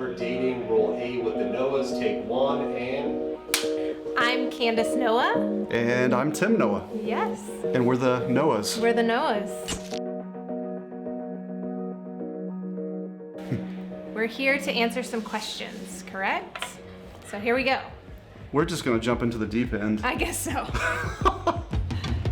We're dating. Roll A with the Noahs. Take one and... I'm Kandace Noah. And I'm Tim Noah. Yes. And we're the Noahs. We're the Noahs. We're here to answer some questions, correct? So here we go. We're just going to jump into the deep end. I guess so.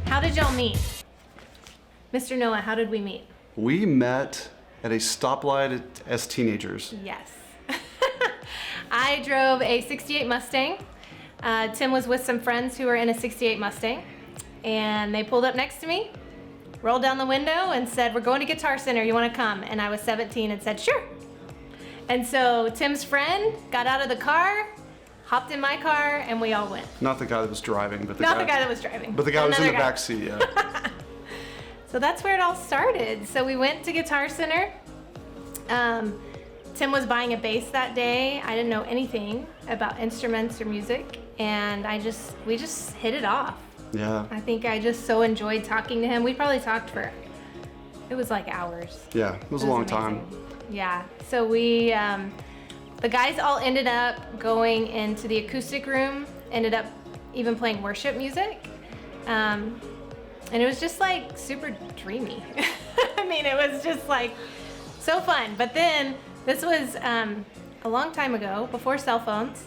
How did y'all meet? Mr. Noah, how did we meet? We met at a stoplight as teenagers. Yes. I drove a 68 Mustang. Tim was with some friends who were in a 68 Mustang, and they pulled up next to me, rolled down the window and said, "We're going to Guitar Center, you wanna come?" And I was 17 and said, "Sure." And so Tim's friend got out of the car, hopped in my car, and we all went. Not the guy that was driving, but the guy that was driving. But the guy was in the back seat, yeah. So that's where it all started. So we went to Guitar Center. Tim was buying a bass that day. I didn't know anything about instruments or music, and we just hit it off. Yeah. I think I just so enjoyed talking to him. We probably talked for, it was like hours. Yeah, it was a long time. Yeah, so we, the guys all ended up going into the acoustic room, ended up even playing worship music. And it was just like super dreamy. I mean, it was just like so fun. But then this was a long time ago, before cell phones.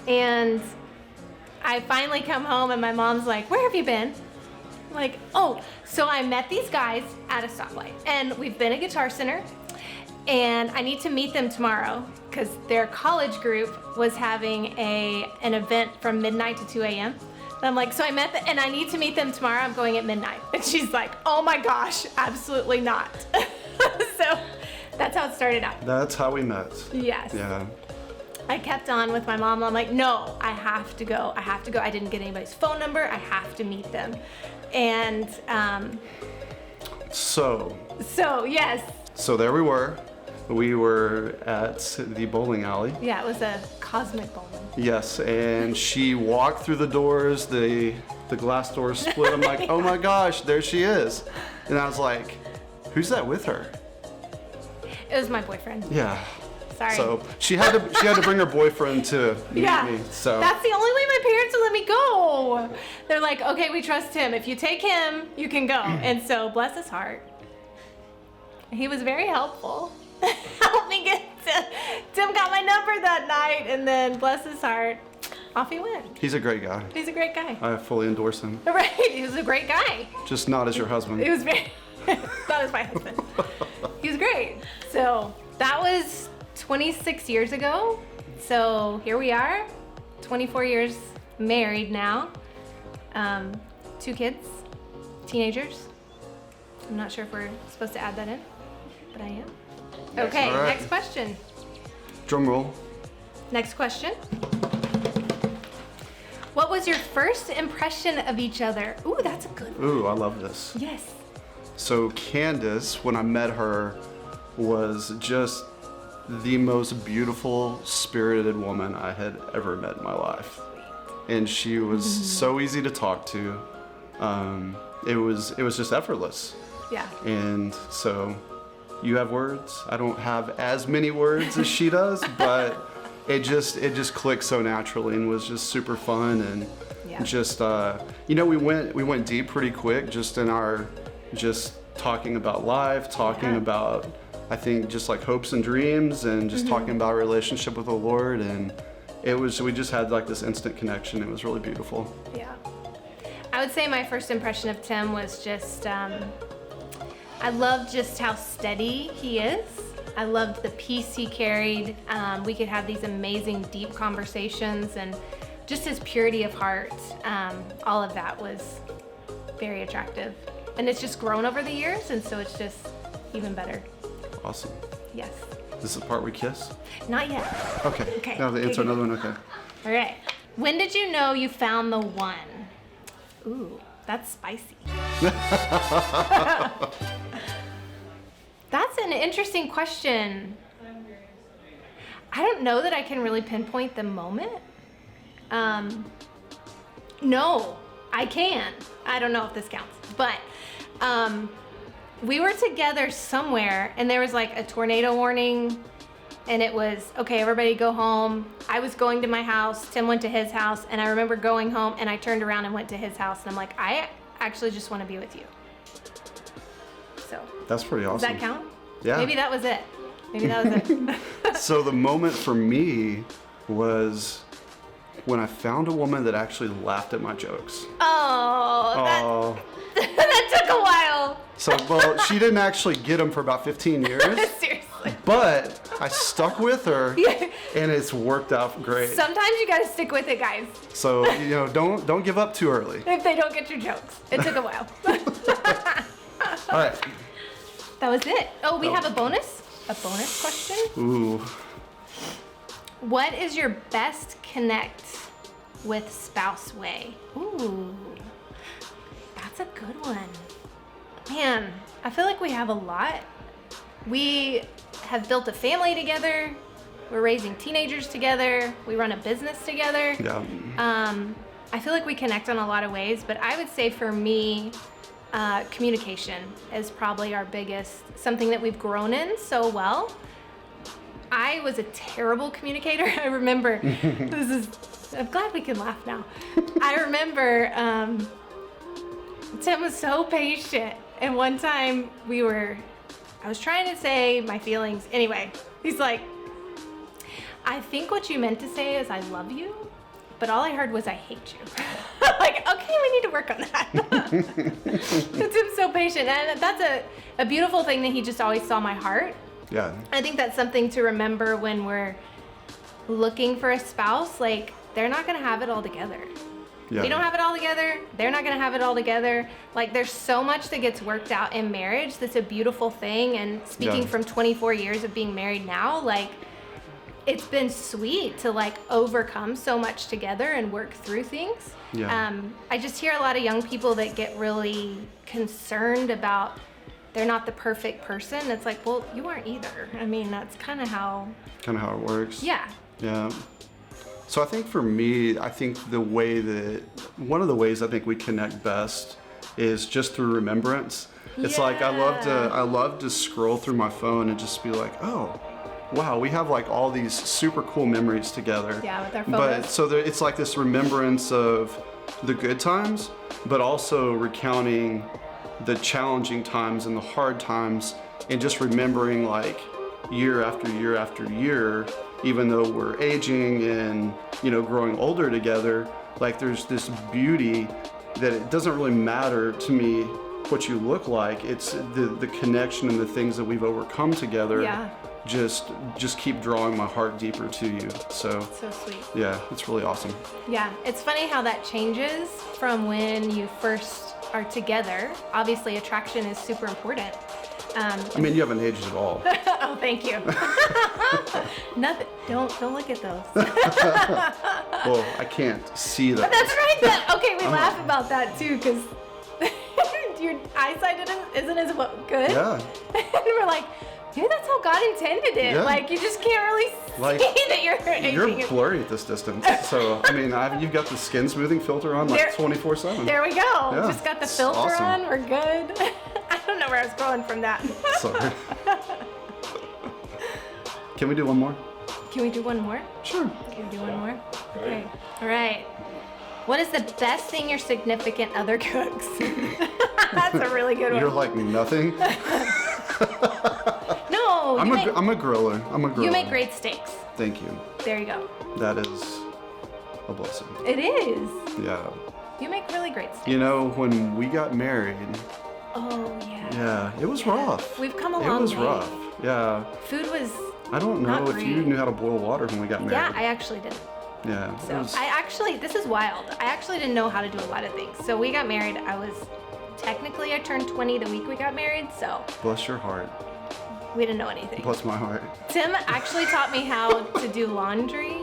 And I finally come home and my mom's like, "Where have you been?" I'm like, "Oh, so I met these guys at a stoplight and we've been at Guitar Center and I need to meet them tomorrow because their college group was having an event from midnight to 2 a.m. And I'm like, "So I met them and I need to meet them tomorrow. I'm going at midnight." And she's like, "Oh my gosh, absolutely not." So that's how it started out. That's how we met. Yes. Yeah. I kept on with my mom. I'm like, "No, I have to go. I have to go. I didn't get anybody's phone number. I have to meet them." And So yes. So there we were. We were at the bowling alley. Yeah, it was a cosmic bowling. Yes, and she walked through the doors, the glass doors split. I'm like, "Oh my gosh, there she is." And I was like, "Who's that with her?" It was my boyfriend. Yeah. Sorry. So she had to bring her boyfriend to meet me. So that's the only way my parents would let me go. They're like, "Okay, we trust him. If you take him, you can go." And so, bless his heart, he was very helpful. Helped me get to. Tim got my number that night, and then bless his heart, off he went. he's a great guy. He's a great guy. I fully endorse him. Right, he was a great guy. Just not as your husband. He was very, not as my husband. He was great. So that was 26 years ago. So here we are, 24 years married now. 2 kids, teenagers. I'm not sure if we're supposed to add that in, but I am. Okay, All right. Next question. Drum roll. Next question. What was your first impression of each other? Ooh, that's a good one. Ooh, I love this. Yes. So Kandace, when I met her, was just the most beautiful, spirited woman I had ever met in my life. And she was so easy to talk to. It was just effortless. Yeah. And so you have words. I don't have as many words as she does, but it just clicked so naturally and was just super fun and just we went deep pretty quick just in our just talking about life, talking about I think just like hopes and dreams and just talking about our relationship with the Lord, and we just had like this instant connection. It was really beautiful. Yeah. I would say my first impression of Tim was just I loved just how steady he is. I loved the peace he carried. We could have these amazing deep conversations and just his purity of heart. All of that was very attractive. And it's just grown over the years, and so it's just even better. Awesome. Yes. This is the part we kiss? Not yet. Okay. Now the answer another one, okay. All right. When did you know you found the one? Ooh, that's spicy. That's an interesting question. I don't know that I can really pinpoint the moment. No, I can. I don't know if this counts, but we were together somewhere and there was like a tornado warning And it was, okay, everybody go home. I was going to my house, Tim went to his house, and I remember going home and I turned around and went to his house and I'm like, I actually just want to be with you. So. That's pretty awesome. Does that count? Yeah. Maybe that was it. Maybe that was it. So the moment for me was when I found a woman that actually laughed at my jokes. Oh, that took a while. So, well, she didn't actually get them for about 15 years. Seriously. But I stuck with her, and it's worked out great. Sometimes you gotta stick with it, guys. So, don't give up too early. If they don't get your jokes. It took a while. All right. That was it. Oh, we have a bonus? A bonus question? Ooh. What is your best connect with spouse way? Ooh. That's a good one. Man, I feel like we have a lot. We have built a family together. We're raising teenagers together. We run a business together. Yeah. I feel like we connect on a lot of ways, but I would say for me, communication is probably our biggest, something that we've grown in so well. I was a terrible communicator. I remember, I'm glad we can laugh now. I remember Tim was so patient. And one time I was trying to say my feelings. Anyway, he's like, I think what you meant to say is I love you, but all I heard was I hate you. I'm like, okay, we need to work on that. Tim's so patient. And that's a beautiful thing that he just always saw my heart. Yeah. I think that's something to remember when we're looking for a spouse. Like, they're not going to have it all together. Yeah. We don't have it all together. They're not going to have it all together. Like, there's so much that gets worked out in marriage that's a beautiful thing. And speaking from 24 years of being married now, like, it's been sweet to, like, overcome so much together and work through things. Yeah. I just hear a lot of young people that get really concerned about they're not the perfect person. It's like, well, you aren't either. I mean, that's kind of how it works. Yeah. Yeah. So I think for me, I think one of the ways I think we connect best is just through remembrance. It's like I love to scroll through my phone and just be like, oh, wow, we have like all these super cool memories together. Yeah, with our photos. But so it's like this remembrance of the good times, but also recounting the challenging times and the hard times, and just remembering like year after year after year, even though we're aging and growing older together, like there's this beauty that it doesn't really matter to me what you look like. It's the connection and the things that we've overcome together. Yeah. Just keep drawing my heart deeper to you. So sweet. Yeah, it's really awesome. Yeah, it's funny how that changes from when you first are together. Obviously, attraction is super important. I mean, you haven't aged at all. Oh, thank you. Nothing. Don't look at those. Well, I can't see that. That's right. Okay, we laugh about that too, because your eyesight isn't as good. Yeah. And we're like, maybe that's how God intended it. Yeah. Like, you just can't really see that You're blurry at this distance. So, I mean, you've got the skin smoothing filter on like 24/7. There we go. Yeah, Just got the filter awesome. on. We're good. I don't know where I was going from that. Sorry. Can we do one more? Can we do one more? Sure. Can we do one more? Okay. All right. What is the best thing your significant other cooks? That's a really good one. You're like nothing. No, I'm a griller. You make great steaks. Thank you. There you go. That is a blessing. It is. Yeah. You make really great steaks. When we got married. Oh yeah. Yeah, it was rough. We've come a long way. It was rough. Yeah. Food was. I don't know if great. you knew how to boil water when we got married. Yeah, I actually didn't. Yeah. So this is wild. I actually didn't know how to do a lot of things. So we got married. I turned 20 the week we got married. So. Bless your heart. We didn't know anything. Bless my heart. Tim actually taught me how to do laundry.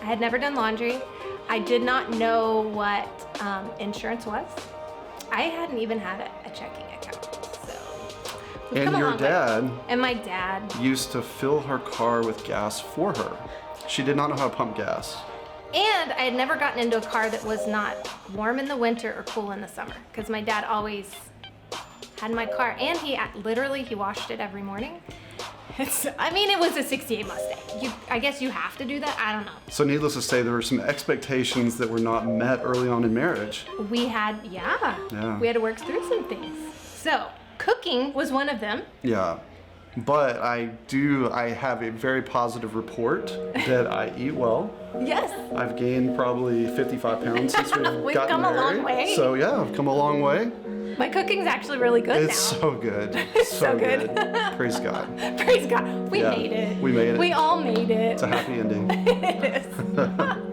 I had never done laundry. I did not know what insurance was. I hadn't even had a checking account. So. And your dad. And my dad. Used to fill her car with gas for her. She did not know how to pump gas. And I had never gotten into a car that was not warm in the winter or cool in the summer, because my dad always had my car, and he washed it every morning. I mean, it was a 68 Mustang. I guess you have to do that. I don't know. So needless to say, there were some expectations that were not met early on in marriage. We had, we had to work through some things. So cooking was one of them. Yeah. But I have a very positive report that I eat well. Yes. I've gained probably 55 pounds since we've gotten come married. a long way. So yeah, I've come a long way. My cooking's actually really good It's now. so good. It's so good. Praise God. Praise God. We made it. We made it. We all made it. It's a happy ending. It is.